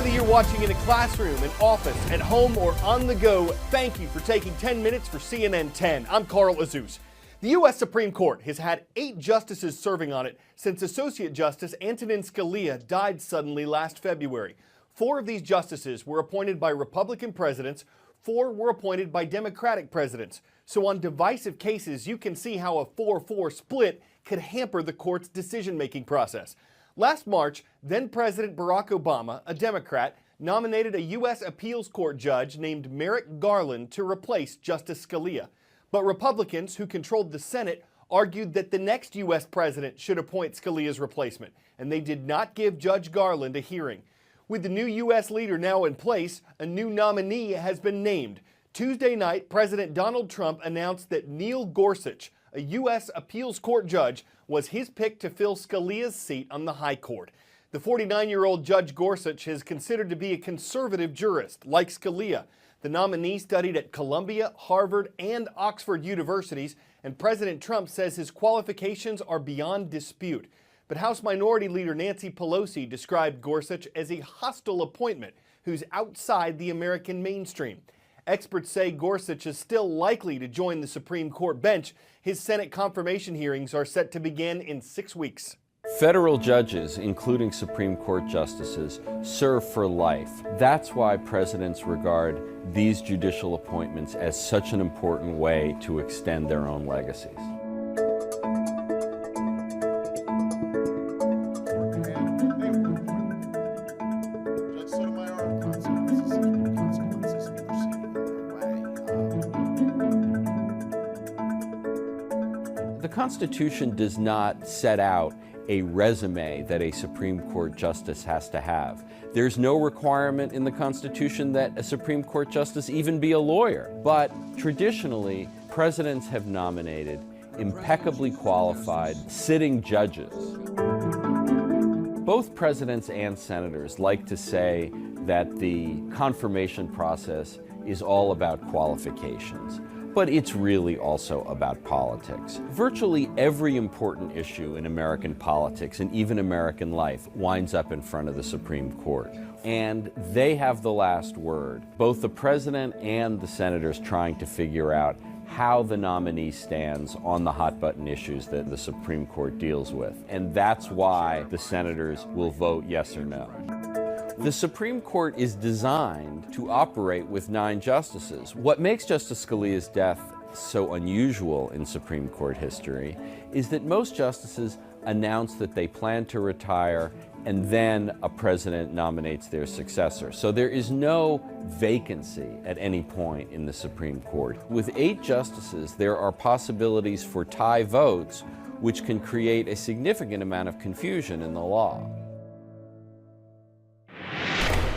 Whether you're watching in a classroom, an office, at home, or on the go, thank you for taking 10 minutes for CNN 10. I'm Cral Azuz. The U.S. Supreme Court has had 8 justices serving on it since Associate Justice Antonin Scalia died suddenly last February. 4 of these justices were appointed by Republican presidents, 4 were appointed by Democratic presidents. So on divisive cases, you can see how a 4-4 split could hamper the court's decision-making process. Last March, then-President Barack Obama, a Democrat, nominated a U.S. appeals court judge named Merrick Garland to replace Justice Scalia. But Republicans, who controlled the Senate, argued that the next U.S. president should appoint Scalia's replacement, and they did not give Judge Garland a hearing. With the new U.S. leader now in place, a new nominee has been named. Tuesday night, President Donald Trump announced that Neil Gorsuch, a U.S. appeals court judge, was his pick to fill Scalia's seat on the High Court. The 49-year-old Judge Gorsuch is considered to be a conservative jurist, like Scalia. The nominee studied at Columbia, Harvard, and Oxford universities, and President Trump says his qualifications are beyond dispute. But House Minority Leader Nancy Pelosi described Gorsuch as a hostile appointment who's outside the American mainstream. Experts say Gorsuch is still likely to join the Supreme Court bench. His Senate confirmation hearings are set to begin in 6 weeks. Federal judges, including Supreme Court justices, serve for life. That's why presidents regard these judicial appointments as such an important way to extend their own legacies. The Constitution does not set out a resume that a Supreme Court justice has to have. There's no requirement in the Constitution that a Supreme Court justice even be a lawyer. But traditionally, presidents have nominated impeccably qualified sitting judges. Both presidents and senators like to say that the confirmation process is all about qualifications. But it's really also about politics. Virtually every important issue in American politics and even American life winds up in front of the Supreme Court. And they have the last word. Both the president and the senators trying to figure out how the nominee stands on the hot-button issues that the Supreme Court deals with. And that's why the senators will vote yes or no. The Supreme Court is designed to operate with 9 justices. What makes Justice Scalia's death so unusual in Supreme Court history is that most justices announce that they plan to retire and then a president nominates their successor. So there is no vacancy at any point in the Supreme Court. With 8 justices, there are possibilities for tie votes, which can create a significant amount of confusion in the law.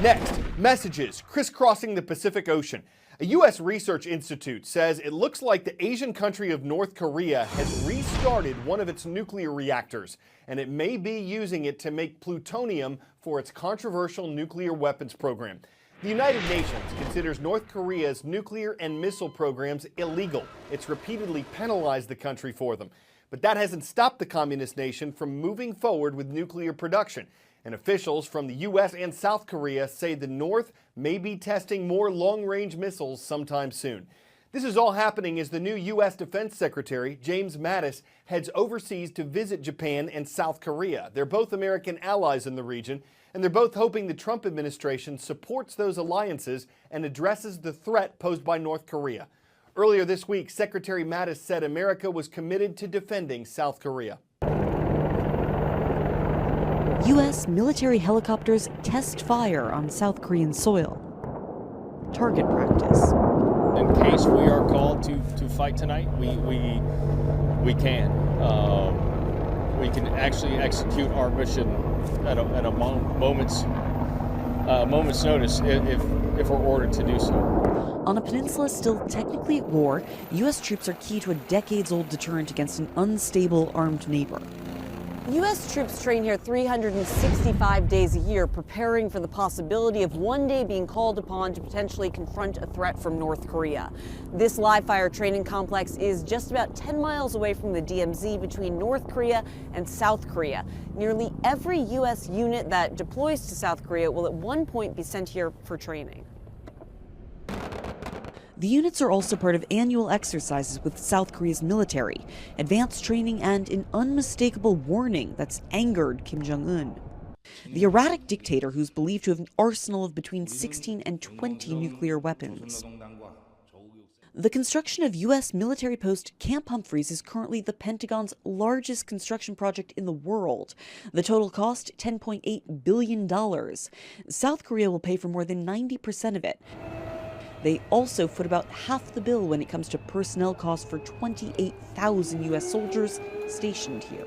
Next, messages crisscrossing the Pacific Ocean. A U.S. research institute says it looks like the Asian country of North Korea has restarted one of its nuclear reactors, and it may be using it to make plutonium for its controversial nuclear weapons program. The United Nations considers North Korea's nuclear and missile programs illegal. It's repeatedly penalized the country for them. But that hasn't stopped the communist nation from moving forward with nuclear production. And officials from the U.S. and South Korea say the North may be testing more long-range missiles sometime soon. This is all happening as the new U.S. Defense Secretary, James Mattis, heads overseas to visit Japan and South Korea. They're both American allies in the region, and they're both hoping the Trump administration supports those alliances and addresses the threat posed by North Korea. Earlier this week, Secretary Mattis said America was committed to defending South Korea. U.S. military helicopters test fire on South Korean soil. Target practice. In case we are called to fight tonight, we can. We can actually execute our mission at a moment's notice if we're ordered to do so. On a peninsula still technically at war, U.S. troops are key to a decades-old deterrent against an unstable armed neighbor. U.S. troops train here 365 days a year, preparing for the possibility of one day being called upon to potentially confront a threat from North Korea. This live-fire training complex is just about 10 miles away from the DMZ between North Korea and South Korea. Nearly every U.S. unit that deploys to South Korea will at one point be sent here for training. The units are also part of annual exercises with South Korea's military, advanced training, and an unmistakable warning that's angered Kim Jong-un. The erratic dictator, who's believed to have an arsenal of between 16 and 20 nuclear weapons. The construction of U.S. military post Camp Humphreys is currently the Pentagon's largest construction project in the world. The total cost, $10.8 billion. South Korea will pay for more than 90% of it. They also foot about half the bill when it comes to personnel costs for 28,000 U.S. soldiers stationed here.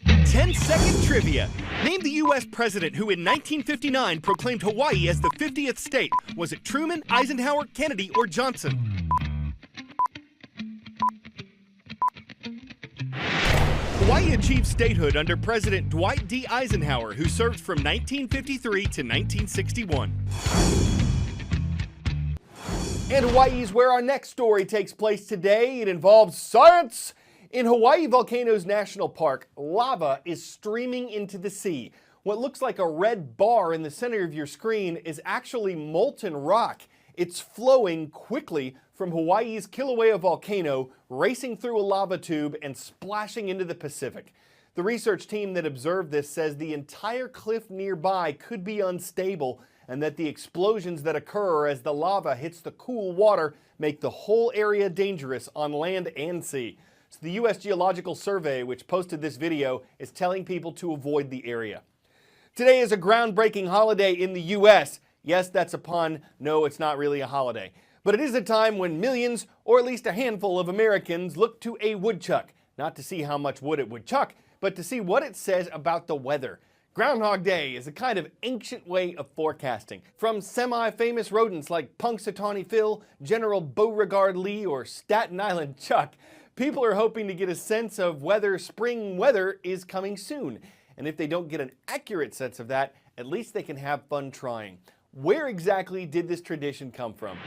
10-second trivia. Name the U.S. president who in 1959 proclaimed Hawaii as the 50th state. Was it Truman, Eisenhower, Kennedy, or Johnson? Hawaii achieved statehood under President Dwight D. Eisenhower, who served from 1953 to 1961. And Hawaii is where our next story takes place today. It involves science. In Hawaii Volcanoes National Park, lava is streaming into the sea. What looks like a red bar in the center of your screen is actually molten rock. It's flowing quickly from Hawaii's Kilauea volcano, racing through a lava tube and splashing into the Pacific. The research team that observed this says the entire cliff nearby could be unstable, and that the explosions that occur as the lava hits the cool water make the whole area dangerous on land and sea. So the U.S. Geological Survey, which posted this video, is telling people to avoid the area. Today is a groundbreaking holiday in the U.S. Yes, that's a pun. No, it's not really a holiday. But it is a time when millions, or at least a handful of Americans, look to a woodchuck, not to see how much wood it would chuck, but to see what it says about the weather. Groundhog Day is a kind of ancient way of forecasting. From semi-famous rodents like Punxsutawney Phil, General Beauregard Lee, or Staten Island Chuck, people are hoping to get a sense of whether spring weather is coming soon. And if they don't get an accurate sense of that, at least they can have fun trying. Where exactly did this tradition come from?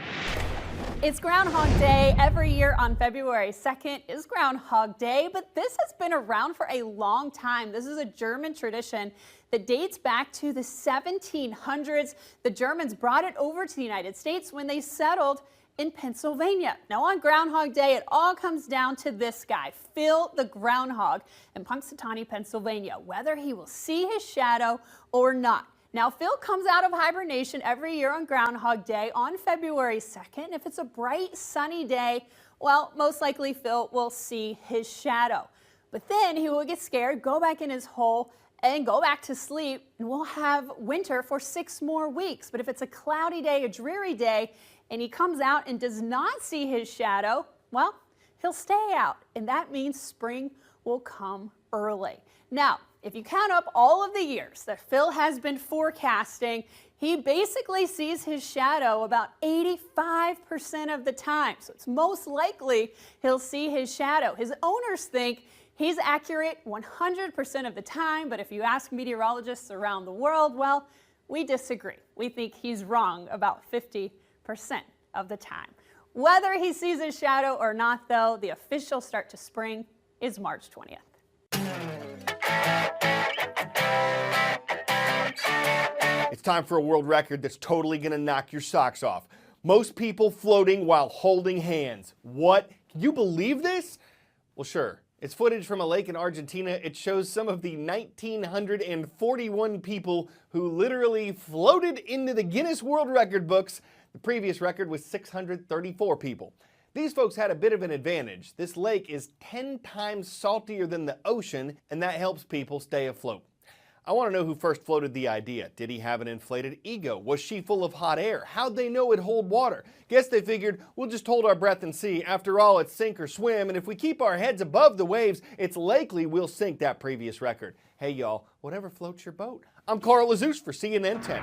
It's Groundhog Day. Every year on February 2nd is Groundhog Day, but this has been around for a long time. This is a German tradition that dates back to the 1700s. The Germans brought it over to the United States when they settled in Pennsylvania. Now on Groundhog Day, it all comes down to this guy, Phil the Groundhog in Punxsutawney, Pennsylvania, whether he will see his shadow or not. Now, Phil comes out of hibernation every year on Groundhog Day on February 2nd. If it's a bright, sunny day, well, most likely Phil will see his shadow. But then he will get scared, go back in his hole, and go back to sleep, and we'll have winter for 6 more weeks. But if it's a cloudy day, a dreary day, and he comes out and does not see his shadow, well, he'll stay out, and that means spring will come early. Now, if you count up all of the years that Phil has been forecasting, he basically sees his shadow about 85% of the time. So it's most likely he'll see his shadow. His owners think he's accurate 100% of the time, but if you ask meteorologists around the world, well, we disagree. We think he's wrong about 50% of the time. Whether he sees his shadow or not, though, the official start to spring is March 20th. It's time for a world record that's totally gonna knock your socks off. Most people floating while holding hands. What? Can you believe this? Well, sure. It's footage from a lake in Argentina. It shows some of the 1,941 people who literally floated into the Guinness World Record books. The previous record was 634 people. These folks had a bit of an advantage. This lake is 10 times saltier than the ocean, and that helps people stay afloat. I want to know who first floated the idea. Did he have an inflated ego? Was she full of hot air? How'd they know it'd hold water? Guess they figured, we'll just hold our breath and see. After all, it's sink or swim, and if we keep our heads above the waves, it's likely we'll sink that previous record. Hey y'all, whatever floats your boat. I'm Carl Azuz for CNN 10.